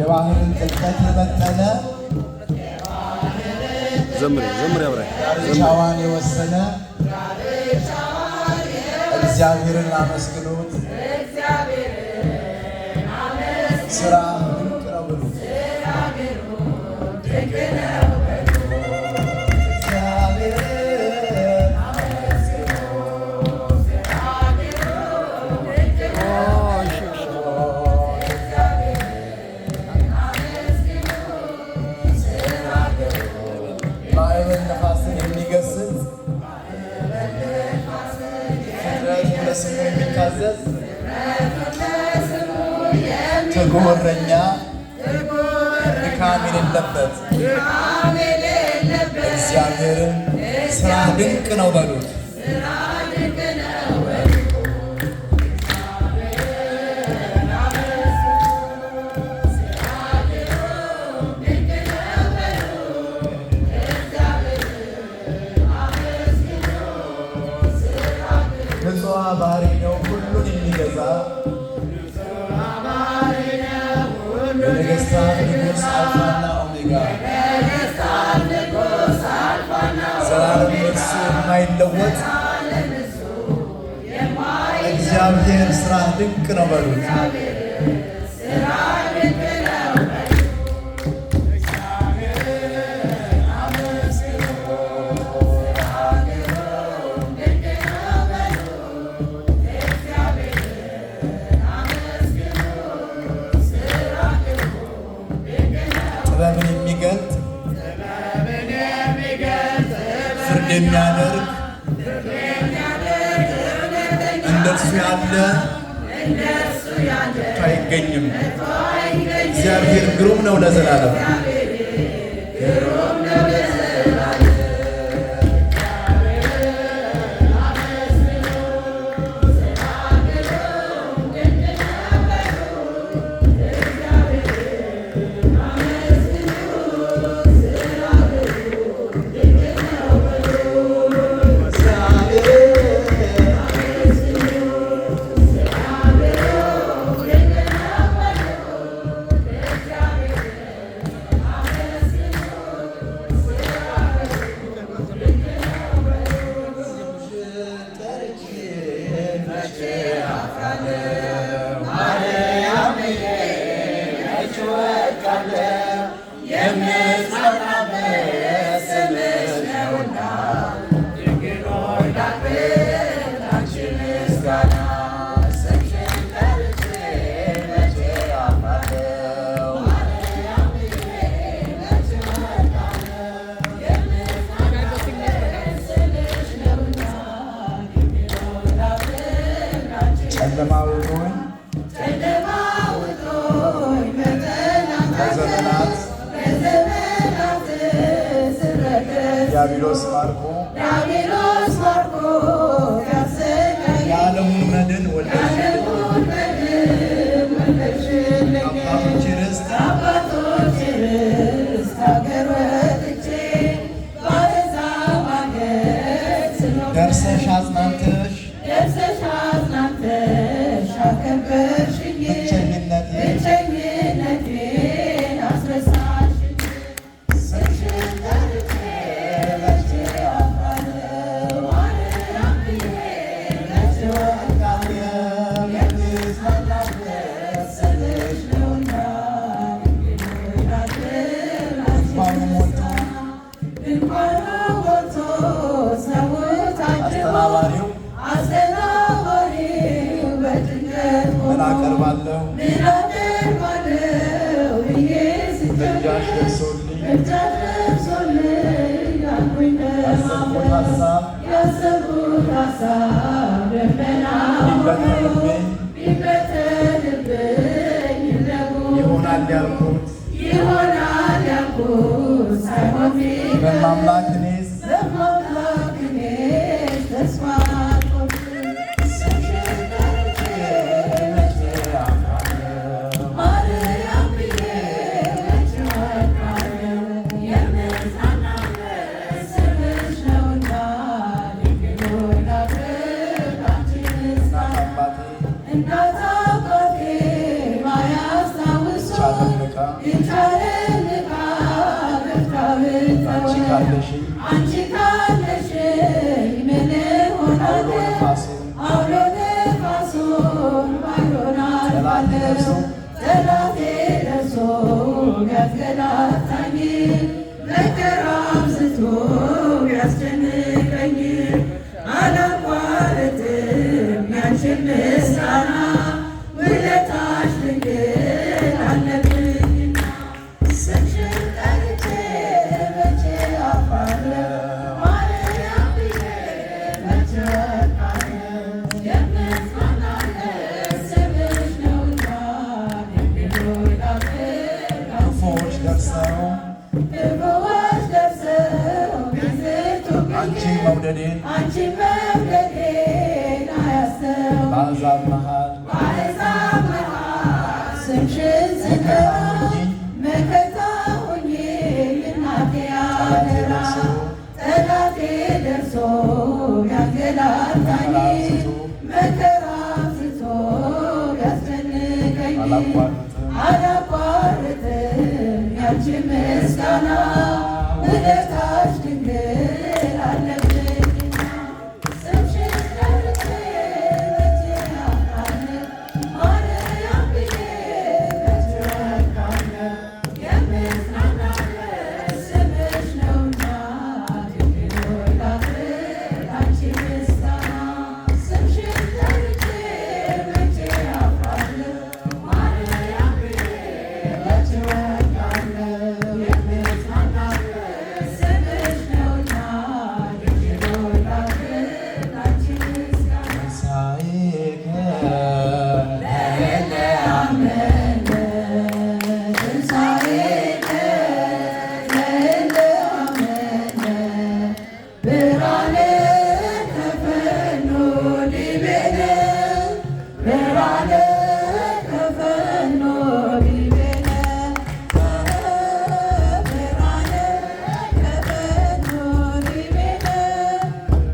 የባህርን ጥልቀት የመጠነ ዘምር ያብራይ ዳርቻዋን የወሰነ እግዚአብሔርን አመስግኑት። ስራ ድንቅ ነው ብሉት። ማዕበል ነፋስን የሚገስጽ ፍጥረት ለስሙ የሚታዘዝ ትጉህ እረኛ ድካም የሌለበት እግዚአብሔርን ስራ ድንቅ ነው በሉት። ንጹሕ ባህሪ ነው ሁሉን የሚገዛ የነገሥታት ንጉሥ አልፋና ኦሜጋ ዘላለም እርሱ የማይለወጥ እግዚአብሔር ስራ ድንቅ ነው በሉት። ጥበብን የሚገልጥ ፍርድ የሚያደርግ እንደርሱ ያለ አይገኝም። እግዚአብሔር ግሩም ነው ለዘላለም። ዲያብሎስ ማርኮ የዓለሙን መድን ወለድሽልኝ አባቶች ርስት አገር ወጥቼ ደርሰሽ አጽናንተሽ አከበርሽኝ ብቸኝነቴን አስረሳሽ አቀርባለሁ እጃሽ ደርሶልኝ ያሰብኩት ሀሳብ ቢበተንብኝ ይሆናል ያልኩት ሳይሆን በማምላክ እኔስ ተስፋ እናት አባቴ ባያስታውሱ ካለሽኝ አንቺ ካለሽኝ ምን እሆናለሁ? አውሎ ነፋሱን ባይሆን አልፋለሁ። ጠላቴ ደርሶ ቢያስገላታኝ መከራ አብዝቶ ቢያስጨንቀኝ አላቋርጥም ያንቺን ምስጋና ውለታሽ ድንግል አለብኝና ስምሽን ጠርቼ መቼ አፍራለሁ? ማርያም ብዬ መቼ እወድቃለሁ? የምጽናናለት ስምሽ ነውና ድንግል ሆይ ላክብር ክፉዎች ደርሰው ክፉዎች ደርሰው ቢዝቱብኝ አንቺን መውደዴን አያስተው በአሕዛብ መሃል ስምሽን ስጠራ መከታ ሁኚኝ እናቴ አደራ። ጠላቴ ደርሶ ቢያንገላታኝ መከራ አብዝቶ ቢያስጨንቀኝ አላቋርጥም ያንቺን ምስጋና ውለታሽ ድንግል አለብኝና ስምሽን ጠርቼ መቼ አፍራለሁ? ማርያም ብዬ መቼ እወድቃለሁ? የምጽናናለት ስምሽ ነውና ድንግል ሆይ ላክብር ላንቺ ምስጋና ስምሽን ጠርቼ መቼ አፍራለሁ? ማርያም ብዬ መቼ እወድቃለሁ? የምጽናናለት ስምሽ ነውና ድንግል ሆይ ላክብር ላንቺ ምስጋና ትንሣኤከ ለእለ አመነ ትንሣኤከ ለእለ አመነ ብርሃነ ከፈኖ ዲቤነ ብርሃነ ከፈኖ ዲቤነ ብርሃነ ከፈኖ ዲቤነ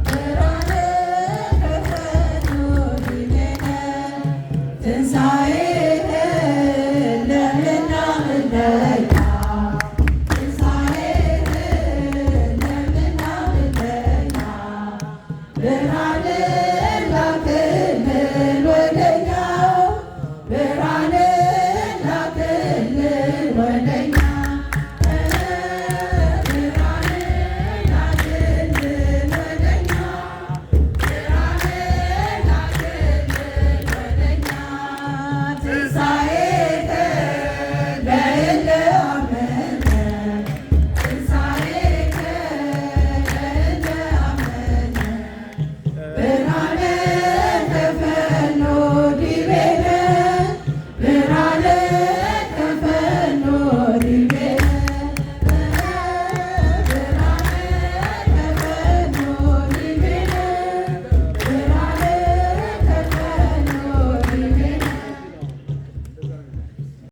ብርሃነ ከፈኖ ዲቤነ ትንሣኤከ